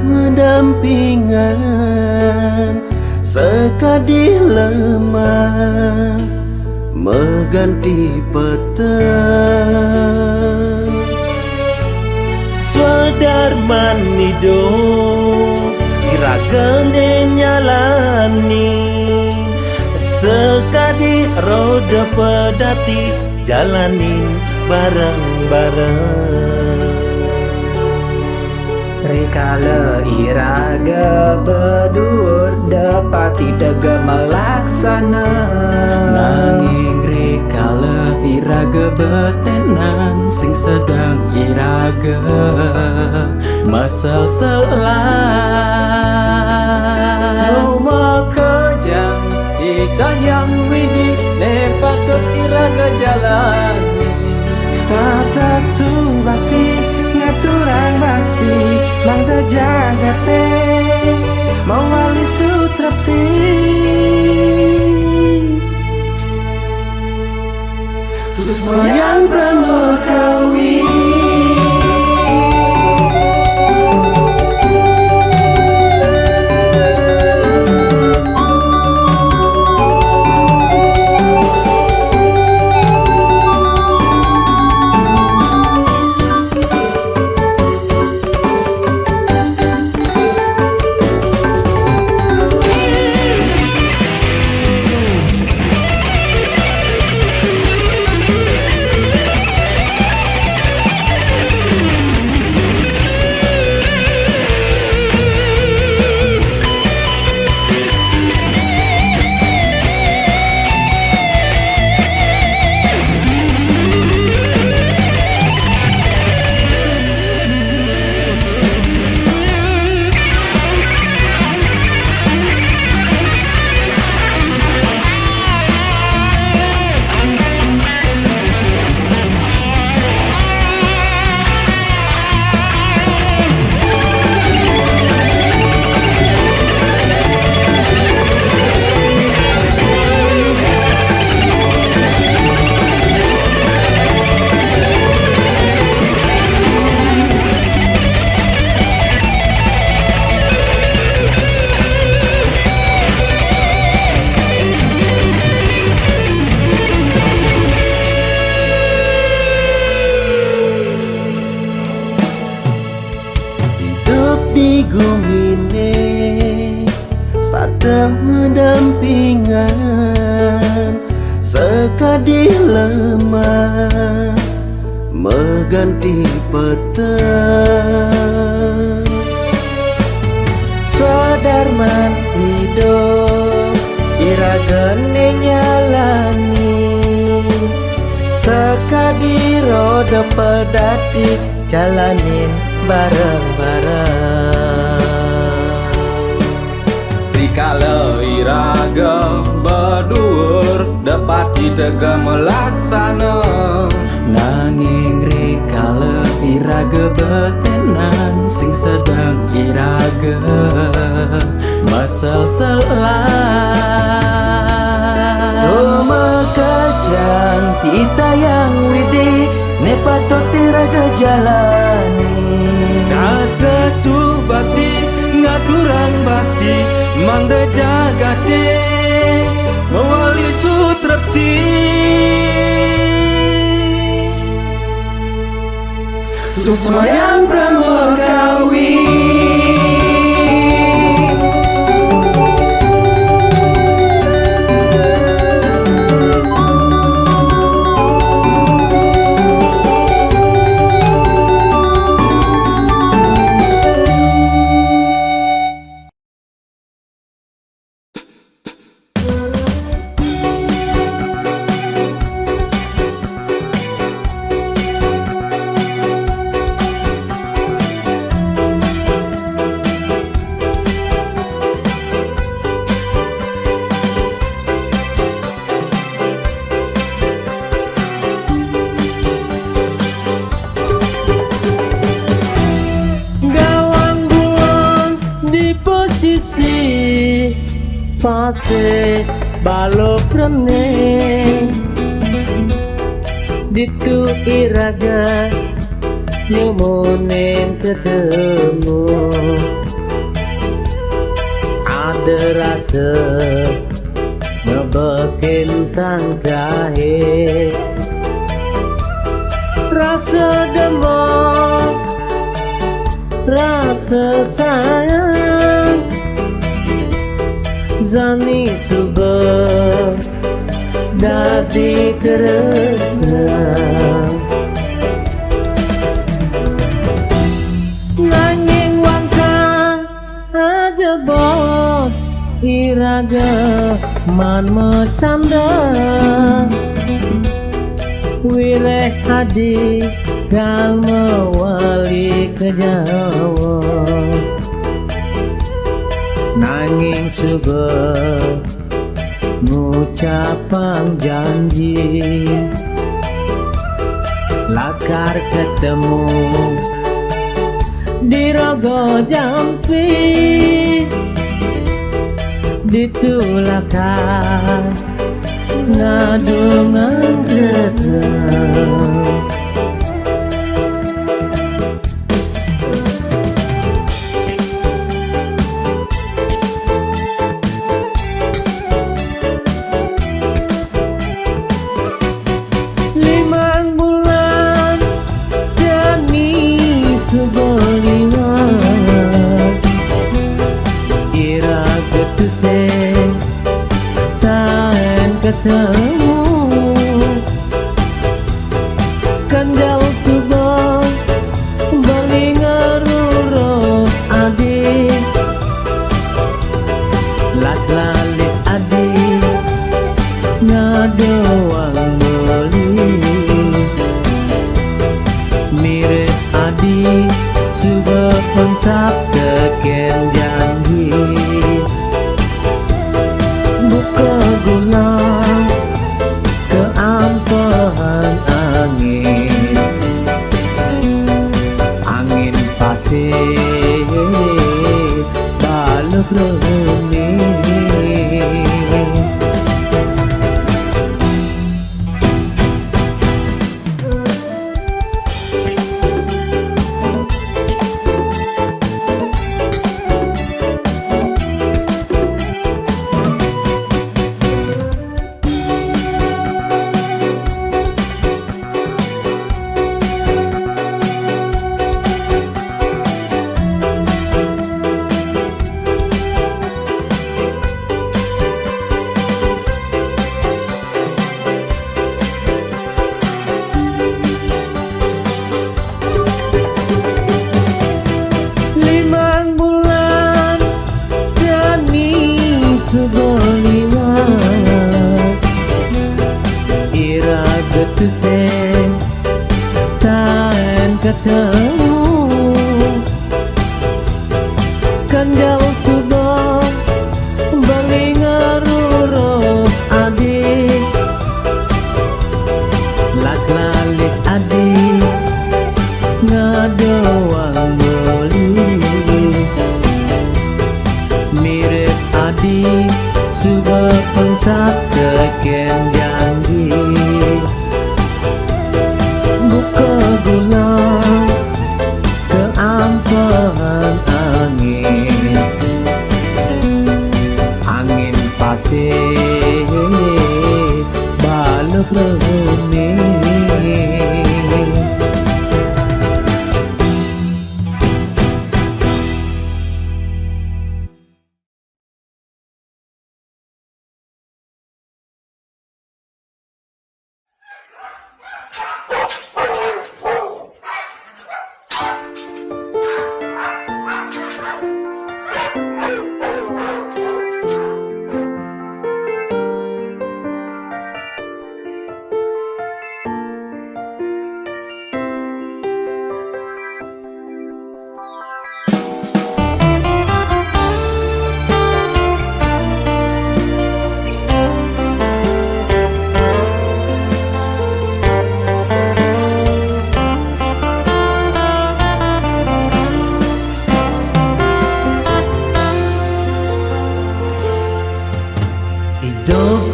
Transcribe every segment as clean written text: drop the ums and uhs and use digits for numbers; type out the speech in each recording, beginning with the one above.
mendampingan sekadi lemah mengganti petang. Swadarman hidup iragane nyalani sekadi roda pedati jalanin bareng-bareng. Rikala iraga bedur dapati daga melaksana, nanging rikala iraga betenan sing sedang iraga masal selan. cuma kejang ditayang widi ne patut iraga jalani. Tata subakti ngaturang bakti mangda jagate mawali sutrapti susma yang pramukawi. Di gumine sadang mendampingan sekadi lemah mengganti petang. Swadarman hidup iragane nyalani sekadi roda pedati jalanin bareng-bareng. Rikala iraga bedur dapati tega melaksana, nanging rikala iraga betenan sing sedang iraga masal selan. Cuma kejang titayang widi ne patut iraga jalani. Kada subakti ngaturang bakti mangda jagate mawali sutrapti Susma yang pramukawi. fase balok rene ditu iraga nyumunin ketemu ada rasa ngebekin tangkahe rasa demam rasa sayang zani subah dadi terasa nanging wangka aja bot iraga man macanda wileh hadi kal mewali ke Jawa nanging subah ngucapan janji lakar ketemu di Rogo Jampi ditulakan ngadungan tresna ketemu kan jauh subah bali ngeruro adik las lalis adik ngadoang beli mirip adik subah pensap teken janji buka gula keampehan angin pasir baluk rene Tuseng tahan ketemu kan jauh sudah bali ngeruro adik las lalis adik ngadoang beli mirip adik sudah pensap teken janji buka gula keampehan angin pasir baluk rene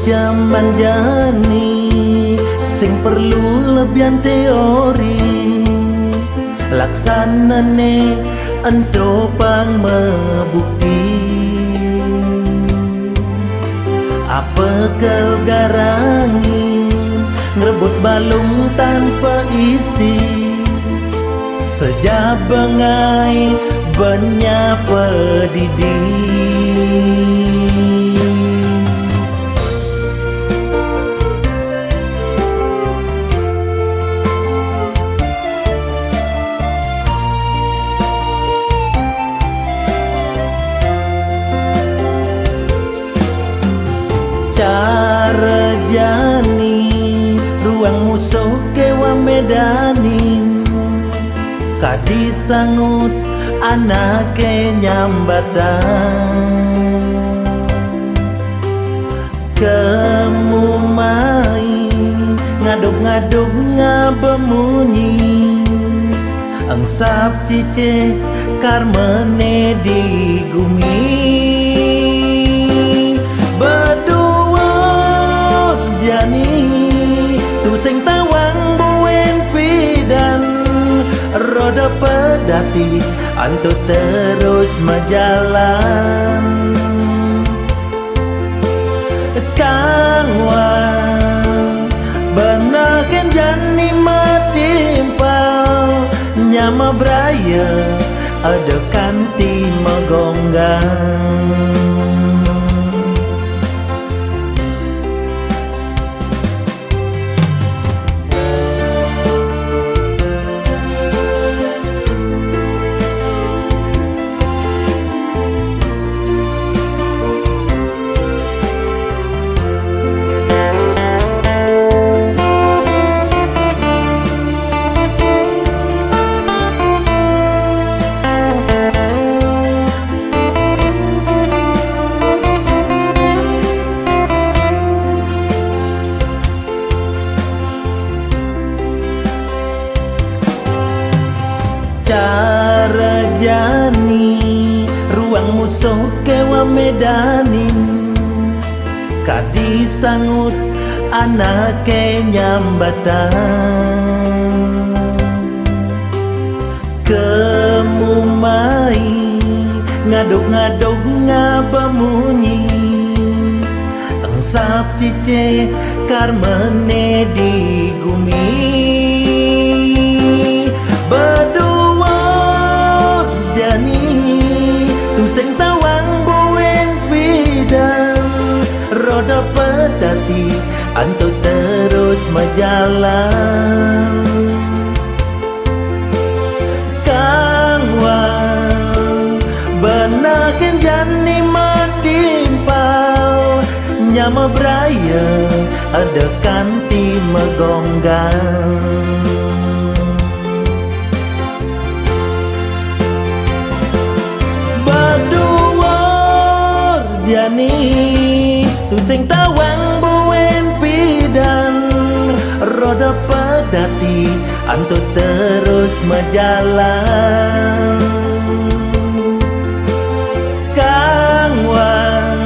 zaman jani sing perlu lebihan teori laksanane ento pang mebukti apa garangin ngerebut balung tanpa isi sejabengai banyak pedidih. Cara jani ruang musuh kewa medanin kadi sangut anake nyambatan kemumai ngaduk-ngaduk ngabemunyi angsap cice karmene di gumi tu sing tawang buen pidan roda pedati antu terus majalan kangwan benaken jani matimpal nyama braya ada kanti megonggang. Cara jani ruang musuh kewa medanin kadi sangut anake nyambatan kemumai ngaduk-ngaduk ngabemunyi angsap cice karmene di gumi tu sing tawang buen pidan roda pedati antu terus majalan kangwan benaken jani matimpal nyama braya ada kanti megonggang. Jani tu sing tawang buen pidan roda pedati antu terus majalan kangwan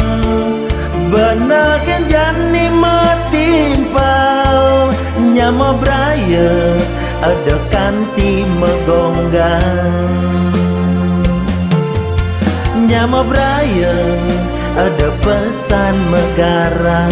benaken jani matimpal nyama braya ada kanti megonggang nyama braya ada pesan megarang.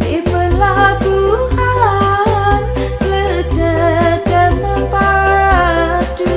Di pelabuhan sejadah mepadu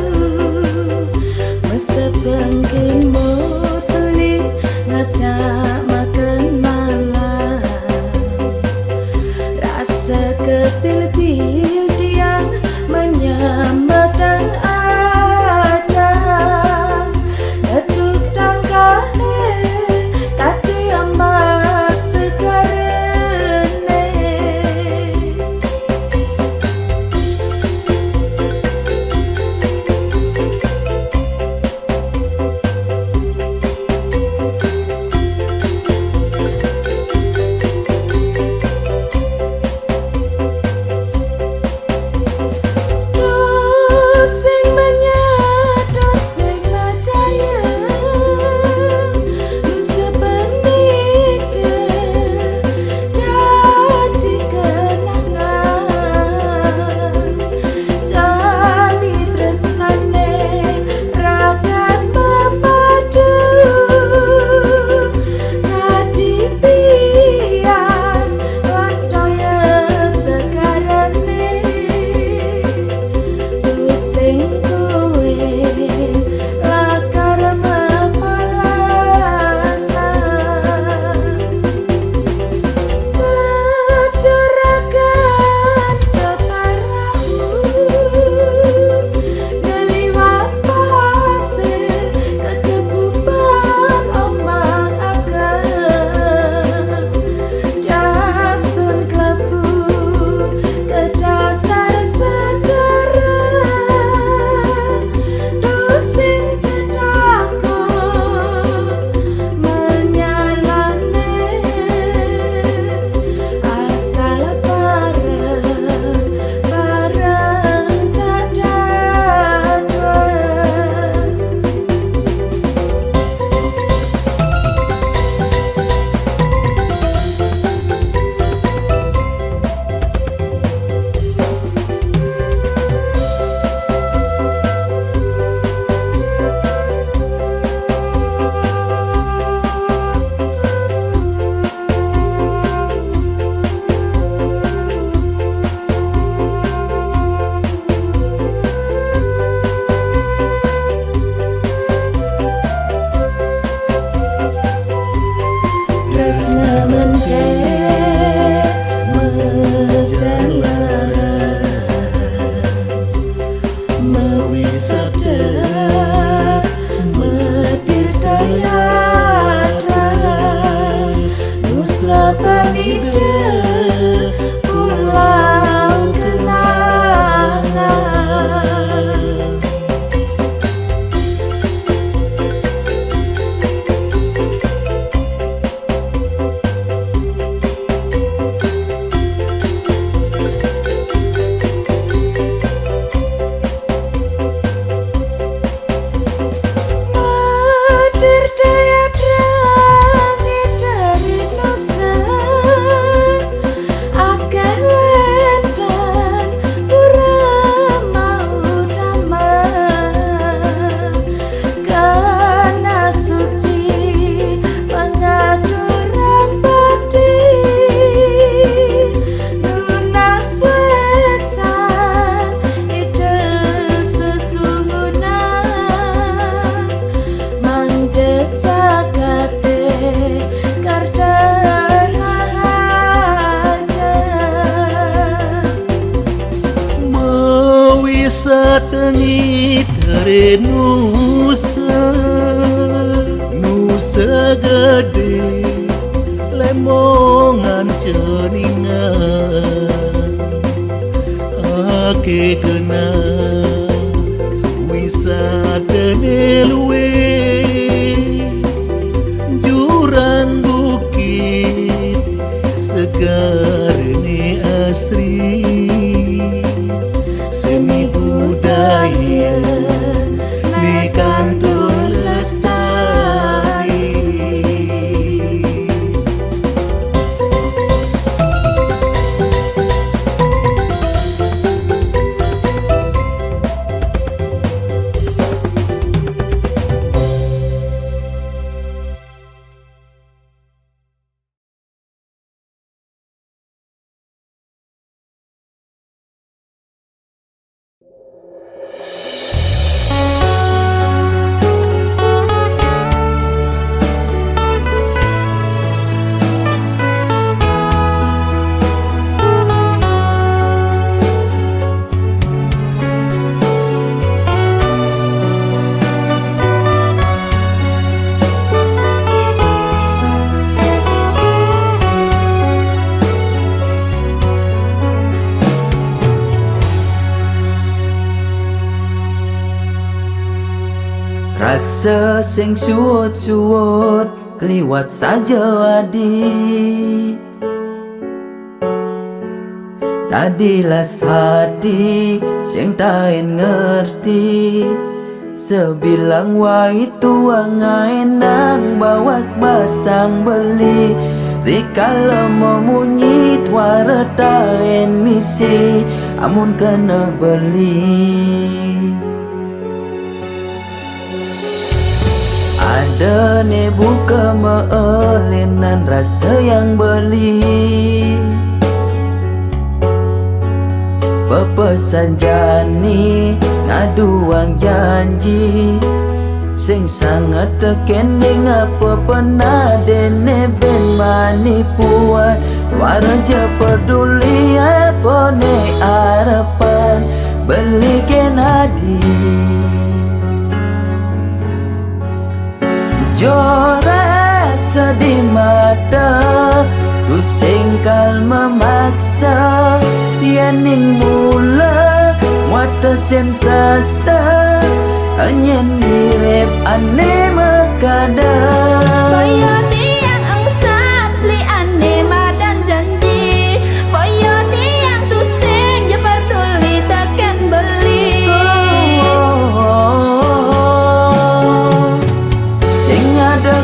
ide pulau kenangan. Tengi tere nusa gede lemongan ceringan ake kena wisata nelue jurang bukit segar ni asri seni budaya di kantun lestari. Rasa sing suwut-suwut kliwat saja adi Tadilas hati sing tain ngerti Sebilang wai tuang nang bawak basang beli Rikala memunyi tuara tain misi Amun kena beli Ada ne buka meelinan rasa yang beli Pepesan jani ngaduang janji Sing sangat tekening apa pernah dene ben manipuan Waraja peduli apa ne harapan Belikan hadiah Jora sedih mata Kusingkal memaksa Yaning mula Wata sentrasta Hanya mirip ane makada Boyo tiang angsat Li ane madan janji Boyo tiang tusing Ya peduli takkan beli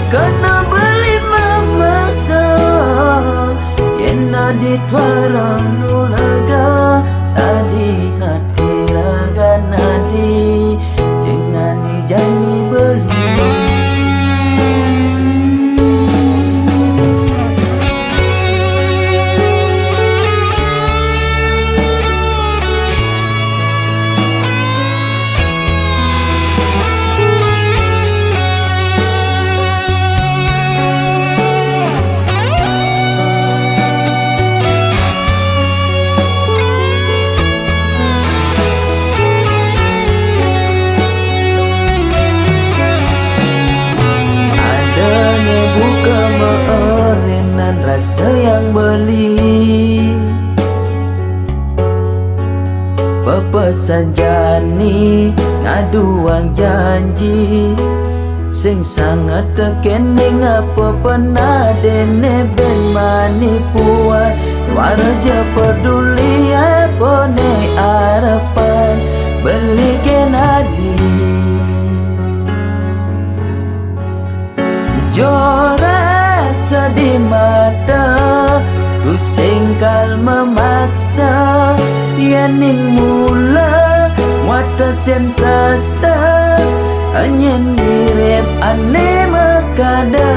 Kena beli memaksa Kena ditwara nulaga Tadi hati raga nadi Jangan dijanji beli yang beli. Pepesan jani ngaduang janji, sing sangat tekening apa pernah dene ben manipuan. Waraja peduli apa ne harapan beli kenadi. Jora sedih mata ku singkal memaksa, yaning mula muata sentrasta hanya mirip ane makada.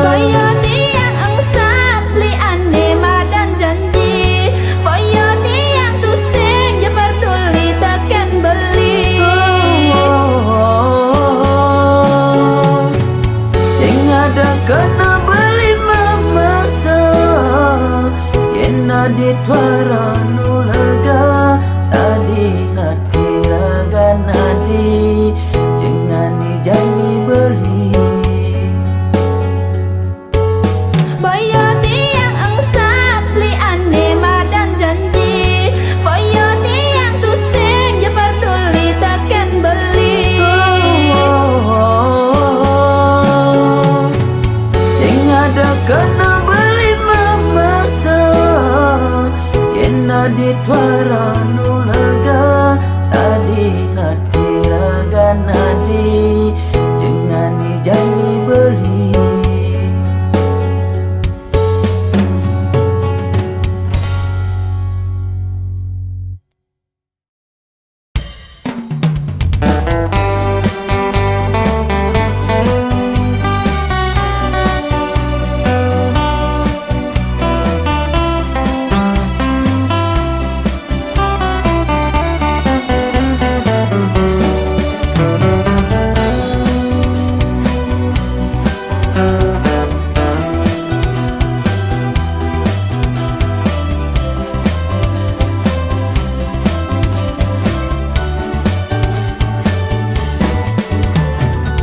Boyo tiang angsat li ane madan janji, boyo tiang tusing ya peduli takkan beli. Sing ada kena beli memaksa, yena ditwara nulaga tadi hati raga nadi, jangan janji beli. Boyo tiang angsat li ane madan janji, boyo tiang tusing ya peduli takkan beli. Sing ada kena beli memaksa, yena ditwara nulaga tadi hati raga nadi, jangan janji beli.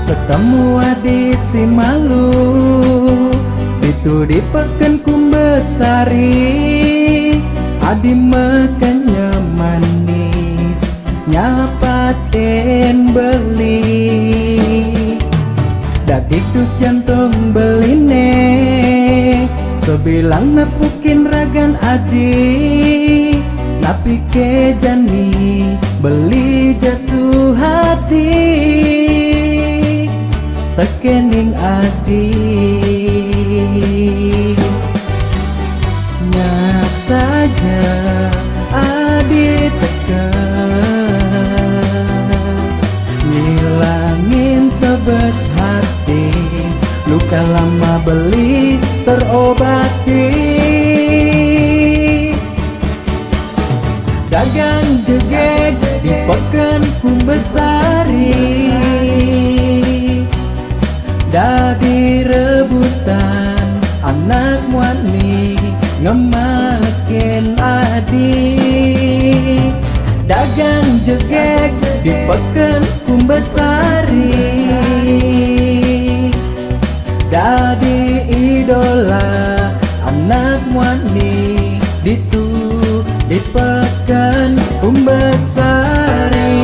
Ketemu adi si malu, itu di pekan kumbesari. Adi makannya manis, nyapatin beli. Dadik tuh jantung beline, so bilang nepukin ragan adi. Napi ke jani, beli jatuh hati. Tekening adi nyak saja adi tekan, ngilangin sebet hati, luka lama beli terobati. Dagang jegek di pekan kumbesari, dadi rebutan anak wani ngemakin adi. Dagang jegek di pekan kumbesari, dadi idola anak wani ditu di pekan kumbesari.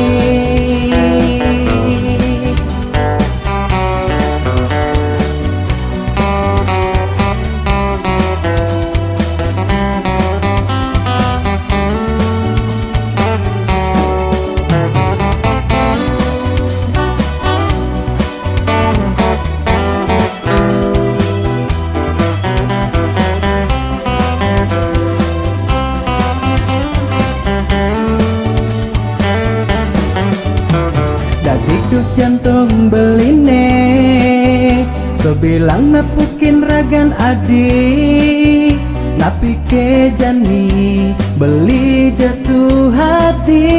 Duk jantung beline, so bilang nepukin ragan adi. Napi ke jani, beli jatuh hati.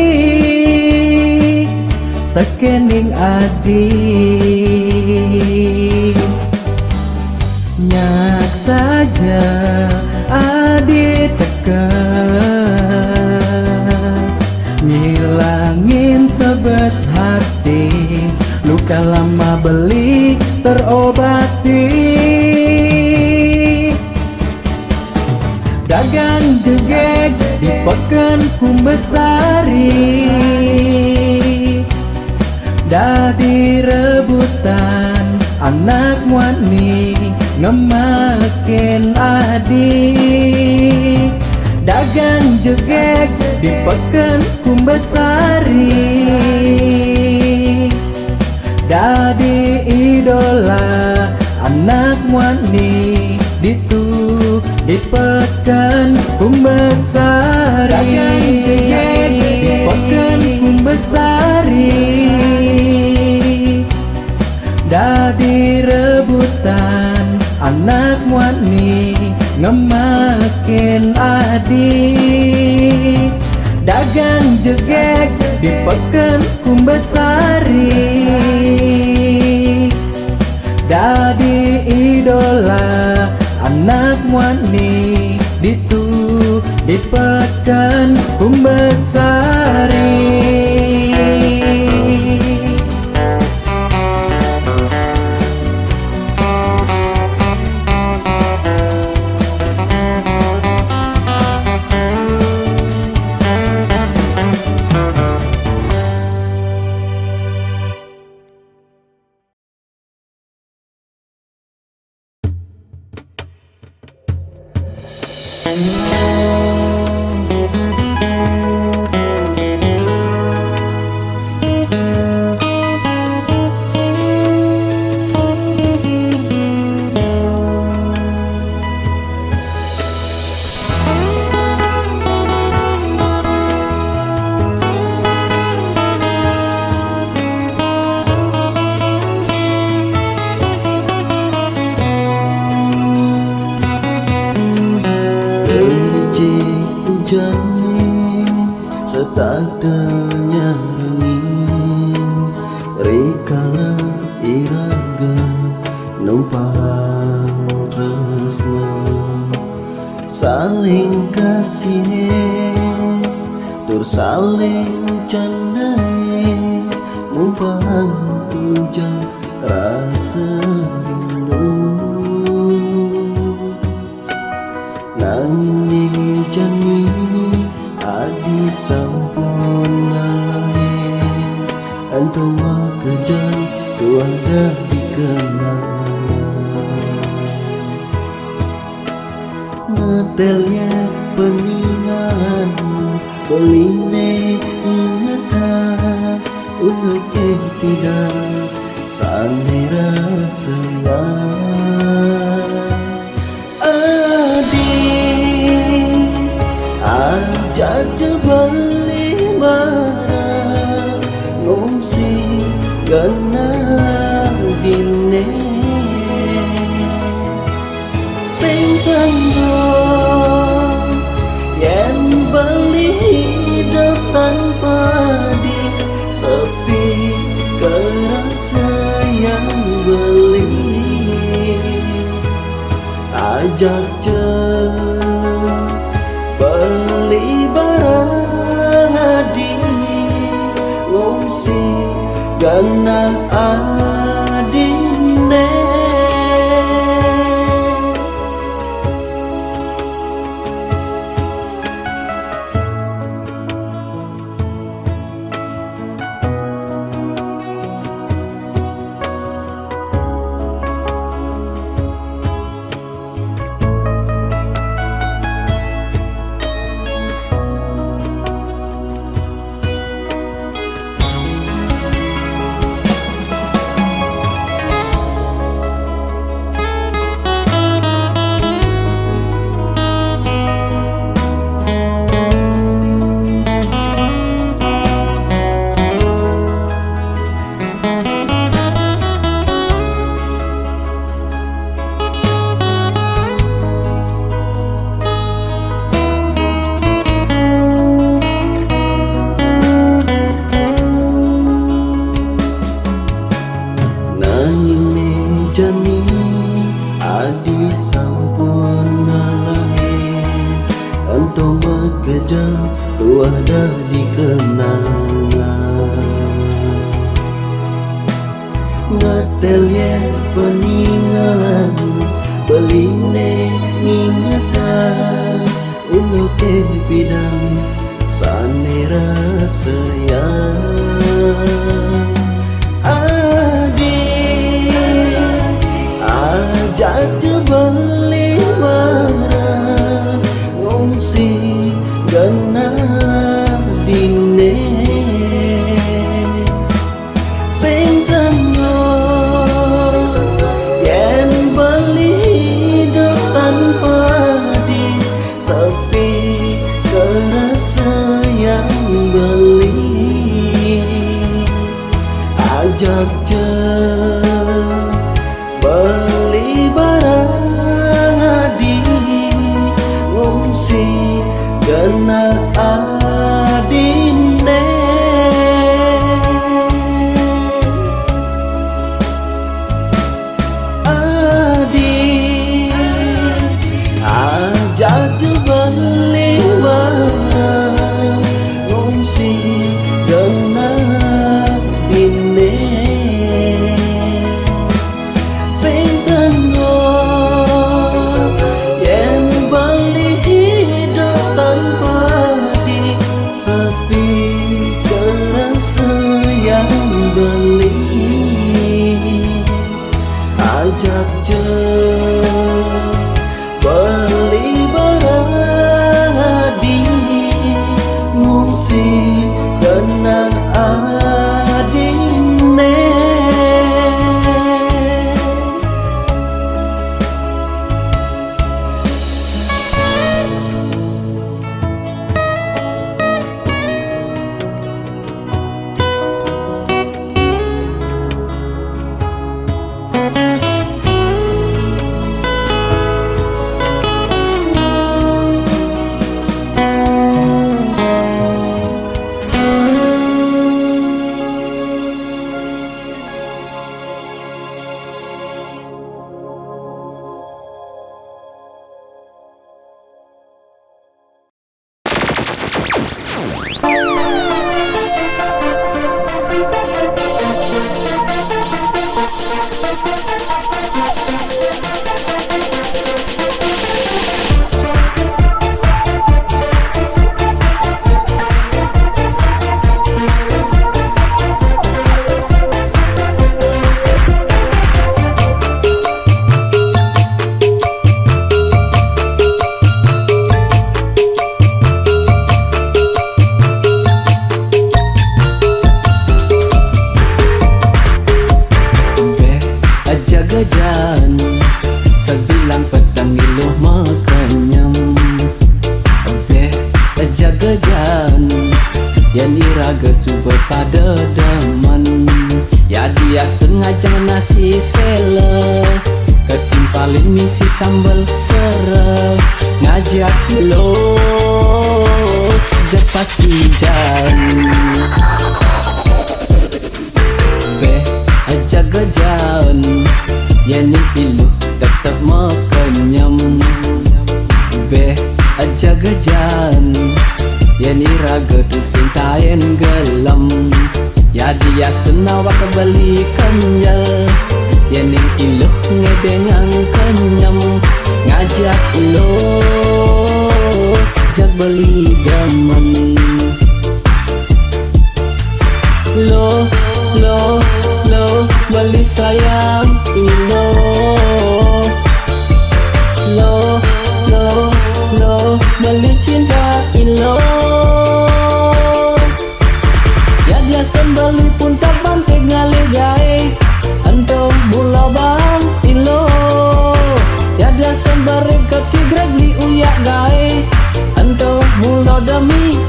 Tekening adi nyak saja adi tekan, ngilangin sebet hati, luka lama beli terobati. dagang jegek di peken kumbesari, dadi rebutan anak wani ngemakin adik, dagang jegek di peken kumbesari, dadi idola anak wani di peken kumbesari, dagang jegek di peken kumbesari, dadi rebutan anak wani ngemakin adik, dagang jegek di peken kumbesari, dadi idola anak wani di peken kumbesari. Setatenya rengin rikala iraga numpang tresna saling kasih tur saling candai numpang tunjang rasa rindu nanging jani adi sampun ngalahin antum kejan tuan dah dikenal ngetelnya peningan beline ingatan untuk kepidang sanira sayang adik ajak balik marah ngungsi genang dine sing sanggup yen beli hidup tanpa di sepi kerasa yang beli ajak beli barang adi ngungsi genang adine jani adi sampun ngalahin antum kejam tua dah dikenangan ngatel ya peningan beline ngingatan sayang adik ajak terbeli barang ngungsi genap dine sing sengo yen beli hidup tanpa di sepi kerasa yang beli ajak je beli barang adi ngungsi kena adine adi ajak je beli barang ngungsi kena adine sing sengo yen beli hidup tanpa di sepi kerasa yang beli ajak je beli barang adi ngungsi kena adine jajan sebilang petang iluh makanyam beh jaga jan yang iraga subur pada daman ya dia setengah jangan nasi sela ketimpalin misi sambal sereh ngajak lo jak pasti jan beh jaga jan yang ilu tetap makanyam beh jaga jan yang iraga dusin tayen gelam ya dia senawak beli kenyal yang ilu ngedengang kenyam ngajak lo jak beli daman lo beli sayang ilo lo beli cinta ilo ya dia beli pun tak banting ngali gai antum mula bang ilo ya dia beri ketigreg li uyak gai antum mula demi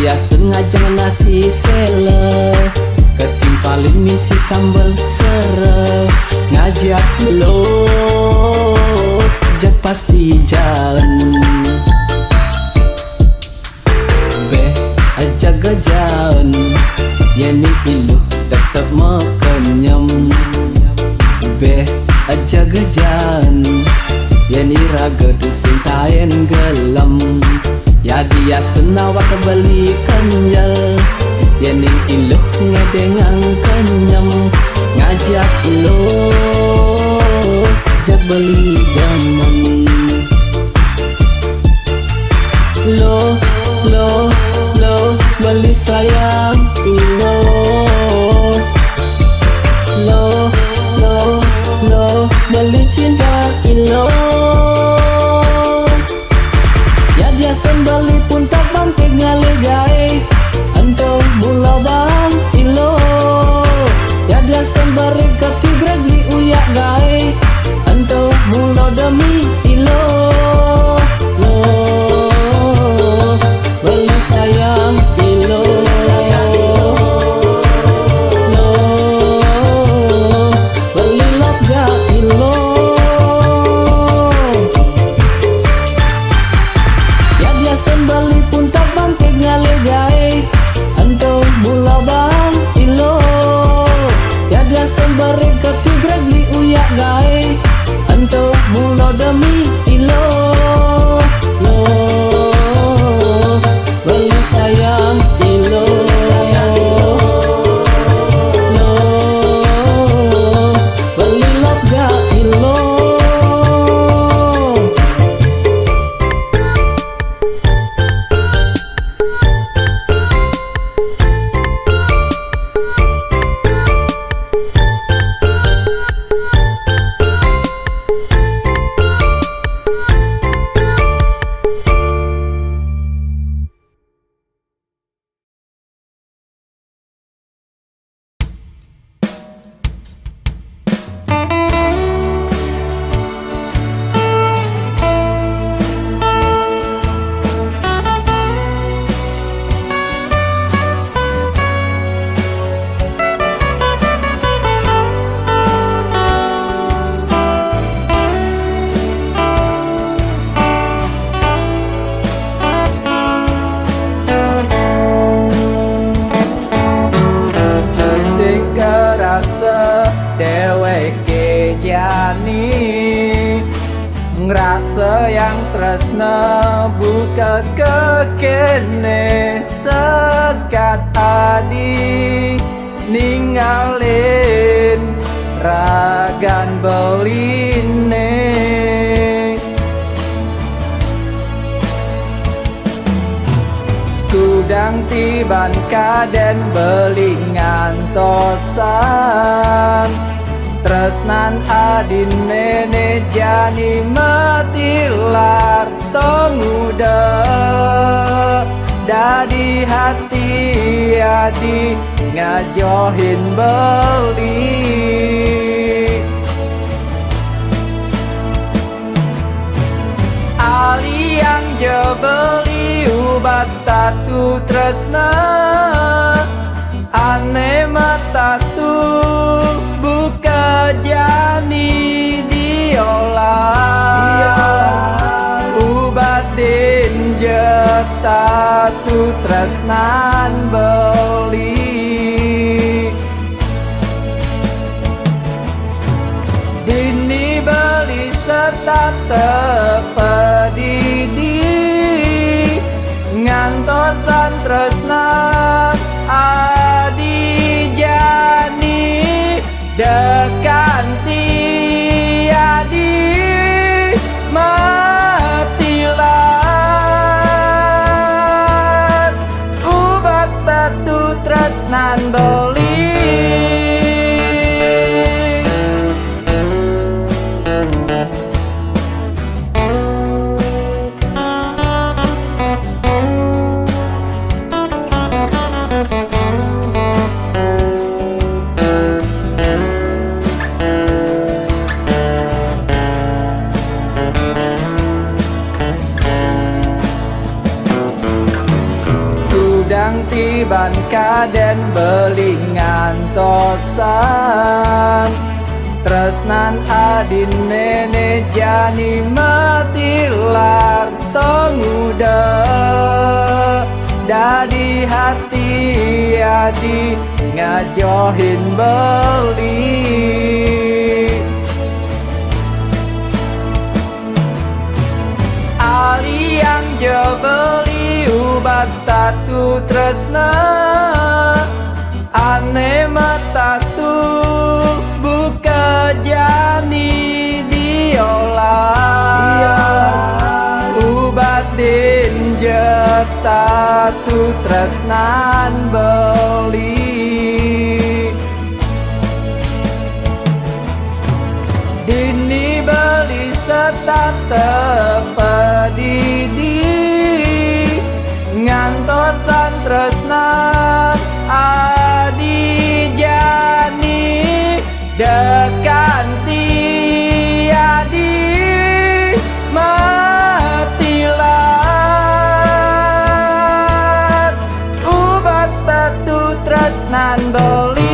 setengah jangan nasi sele, ketimpalin misi sambal sere. Ngajak lo jak pasti jalan, be jaga jalan. Yani ilu tetap makenyam, be jaga jalan. Yani raga dusin tayen gelam, ya dia senawak beli kenjal. Yani ilu ngedengang kenyam, ngajak lo jak beli damang. Lo beli sayang ilo. Lo beli cinta ilo. Ya dia beli pun tak bangkit ngaligai, anto mula bang ilo. Ya dia beri kaki gragli uyak gai, anto mula demi ilo. Lo beli sayang ilo. Lo beli love ga ilo. Ya dia beli pun tak bangkit ngaligai, anto mula bang ilo. Ya dia beri kaki gragli uyak gai, anto mula demi ilo. Lo beli sayang ilo. Lo beli love ga ilo. Sing kerasa deweke jani, ngerasa yang tresna buka kekene. Sekat adi ninggalin ragan beline. Kudang tiban kaden beli ngantosan, tresnan adin nene jani matilar tonguda. Dadi hati adi ngajohin beli, ali yang jebeli ubat tatu tresna. Ane matatu buka jani diolah, ubat dinjet tatu tresnan beli. Dini beli setat tepedidi, ngantosan tresna adi jani. Dekanti adi matilan, ubat batu tresnan beli. yang tiban kaden beli ngantosan tresnan adin nene jani matilar tonguda dadi hati adi ngajohin beli ali yang jebeli ubat tatu tresna ane matatu buka jani diolah ubat dinjek tatu tresnan beli dini beli setat tepedidi ngantosan tresnan adi jani dekanti adi matilat ubat batu tresnan beli